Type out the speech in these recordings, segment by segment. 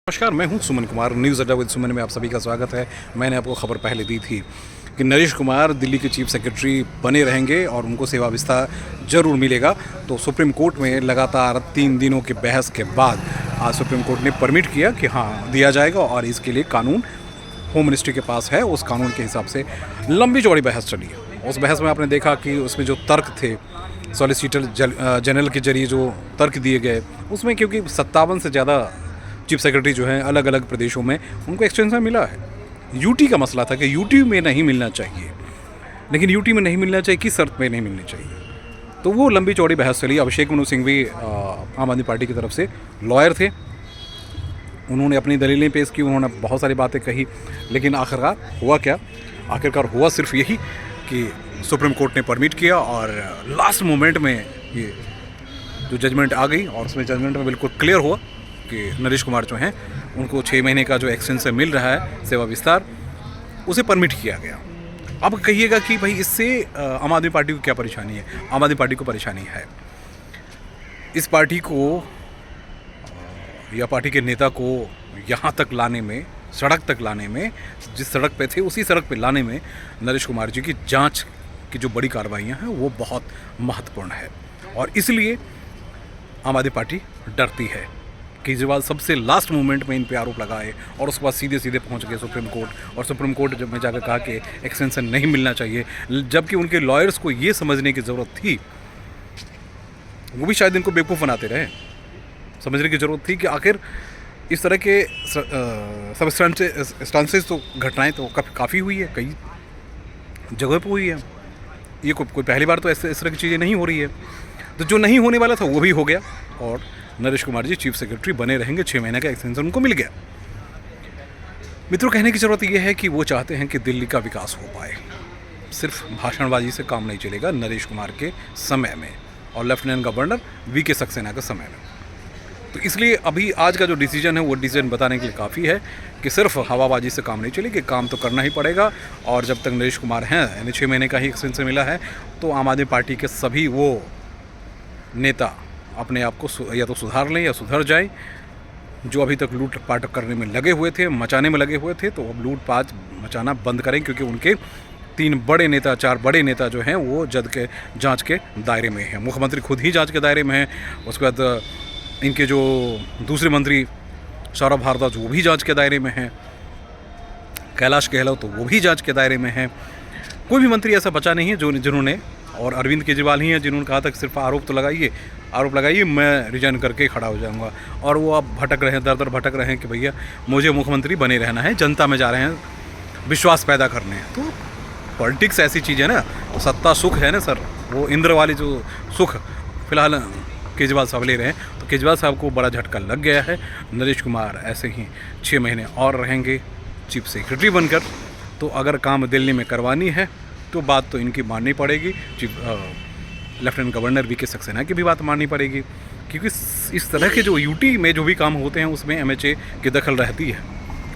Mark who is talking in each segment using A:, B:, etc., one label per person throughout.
A: नमस्कार, मैं हूं सुमन कुमार। न्यूज़ अड्डा विद सुमन में आप सभी का स्वागत है। मैंने आपको खबर पहले दी थी कि नरेश कुमार दिल्ली के चीफ सेक्रेटरी बने रहेंगे और उनको सेवा विस्तार जरूर मिलेगा। तो सुप्रीम कोर्ट में लगातार 3 दिनों की बहस के बाद आज सुप्रीम कोर्ट ने परमिट किया कि हाँ दिया जाएगा और इसके लिए कानून होम मिनिस्ट्री के पास है। उस कानून के हिसाब से लंबी चौड़ी बहस चली है। उस बहस में आपने देखा कि उसमें जो तर्क थे सॉलिसिटर जनरल के जरिए जो तर्क दिए गए, उसमें क्योंकि 57 से ज़्यादा चीफ सेक्रेटरी जो हैं अलग अलग प्रदेशों में उनको एक्सटेंशन मिला है। यूटी का मसला था कि यूटी में नहीं मिलना चाहिए, लेकिन यूटी में नहीं मिलना चाहिए, किस शर्त में नहीं मिलनी चाहिए। तो वो लंबी चौड़ी बहस चली। अभिषेक मनु सिंघवी आम आदमी पार्टी की तरफ से लॉयर थे, उन्होंने अपनी दलीलें पेश की, उन्होंने बहुत सारी बातें कही, लेकिन आखिरकार हुआ क्या? आखिरकार हुआ सिर्फ यही कि सुप्रीम कोर्ट ने परमिट किया और लास्ट मोमेंट में ये जो जजमेंट आ गई और उसमें जजमेंट में बिल्कुल क्लियर हुआ कि नरेश कुमार जो हैं उनको 6 महीने का जो एक्सटेंशन मिल रहा है सेवा विस्तार, उसे परमिट किया गया। अब कहिएगा कि भाई इससे आम आदमी पार्टी को क्या परेशानी है? आम आदमी पार्टी को परेशानी है, इस पार्टी को या पार्टी के नेता को यहाँ तक लाने में, सड़क तक लाने में, जिस सड़क पे थे उसी सड़क पे लाने में नरेश कुमार जी की जांच की जो बड़ी कार्रवाइयाँ हैं वो बहुत महत्वपूर्ण है। और इसलिए आम आदमी पार्टी डरती है। केजरीवाल सबसे लास्ट मोमेंट में इन पे आरोप लगाए और उसके बाद सीधे सीधे पहुंच गए सुप्रीम कोर्ट, और सुप्रीम कोर्ट जब में जाकर कहा कि एक्सटेंशन नहीं मिलना चाहिए, जबकि उनके लॉयर्स को ये समझने की ज़रूरत थी, वो भी शायद इनको बेवकूफ़ बनाते रहे, समझने की ज़रूरत थी कि आखिर इस तरह के सबस्टांसेस तो घटनाएँ तो काफ़ी हुई है, कई जगह पर हुई है। ये कोई पहली बार तो इस तरह की चीज़ें नहीं हो रही है। तो जो नहीं होने वाला था वो भी हो गया और नरेश कुमार जी चीफ सेक्रेटरी बने रहेंगे। 6 महीने का एक्सटेंशन उनको मिल गया। मित्रों, कहने की ज़रूरत यह है कि वो चाहते हैं कि दिल्ली का विकास हो पाए। सिर्फ भाषणबाजी से काम नहीं चलेगा नरेश कुमार के समय में और लेफ्टिनेंट गवर्नर वी.के. सक्सेना के समय में। तो इसलिए अभी आज का जो डिसीजन है वो डिसीजन बताने के लिए काफ़ी है कि सिर्फ हवाबाजी से काम नहीं चलेगी, काम तो करना ही पड़ेगा। और जब तक नरेश कुमार हैं, यानी 6 महीने का ही एक्सटेंशन मिला है, तो आम आदमी पार्टी के सभी वो नेता अपने आप को या तो सुधार लें या सुधर जाएं। जो अभी तक लूट पाट करने में लगे हुए थे, मचाने में लगे हुए थे, तो अब लूट पाट मचाना बंद करें, क्योंकि उनके 3 बड़े नेता, 4 बड़े नेता जो हैं वो जज के जांच के दायरे में हैं। मुख्यमंत्री खुद ही जांच के दायरे में हैं। उसके बाद इनके जो दूसरे मंत्री सौरभ भारद्वाज वो भी जांच के दायरे में हैं। कैलाश गहलोत तो वो भी जांच के दायरे में हैं। कोई भी मंत्री ऐसा बचा नहीं है जिन्होंने, और अरविंद केजरीवाल ही हैं जिन्होंने कहा था कि सिर्फ आरोप लगाइए, मैं रिजाइन करके खड़ा हो जाऊंगा। और वो अब भटक रहे हैं, दर दर भटक रहे हैं कि भैया मुझे मुख्यमंत्री बने रहना है, जनता में जा रहे हैं विश्वास पैदा करने। तो पॉलिटिक्स ऐसी चीज़ है ना, तो सत्ता सुख है ना सर, वो इंद्र वाली जो सुख फिलहाल केजरीवाल साहब ले रहे हैं। तो केजरीवाल साहब को बड़ा झटका लग गया है। नरेश कुमार ऐसे ही 6 महीने और रहेंगे चीफ सेक्रेटरी बनकर। तो अगर काम दिल्ली में करवानी है तो बात तो इनकी माननी पड़ेगी, लेफ्टिनेंट गवर्नर वी.के. सक्सेना की भी बात माननी पड़ेगी, क्योंकि इस तरह के जो यूटी में जो भी काम होते हैं उसमें एमएचए की दखल रहती है।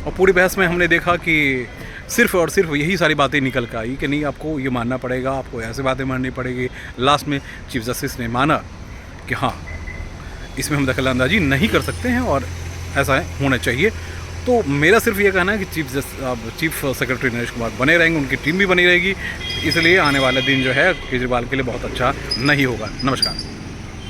A: और पूरी बहस में हमने देखा कि सिर्फ और सिर्फ यही सारी बातें निकल कर आई कि नहीं, आपको ये मानना पड़ेगा, आपको ऐसे बातें माननी पड़ेगी। लास्ट में चीफ जस्टिस ने माना कि हाँ, इसमें हम दखल अंदाजी नहीं कर सकते हैं और ऐसा होना चाहिए। तो मेरा सिर्फ ये कहना है कि चीफ सेक्रेटरी नरेश कुमार बने रहेंगे, उनकी टीम भी बनी रहेगी। इसलिए आने वाला दिन जो है केजरीवाल के लिए बहुत अच्छा नहीं होगा। नमस्कार।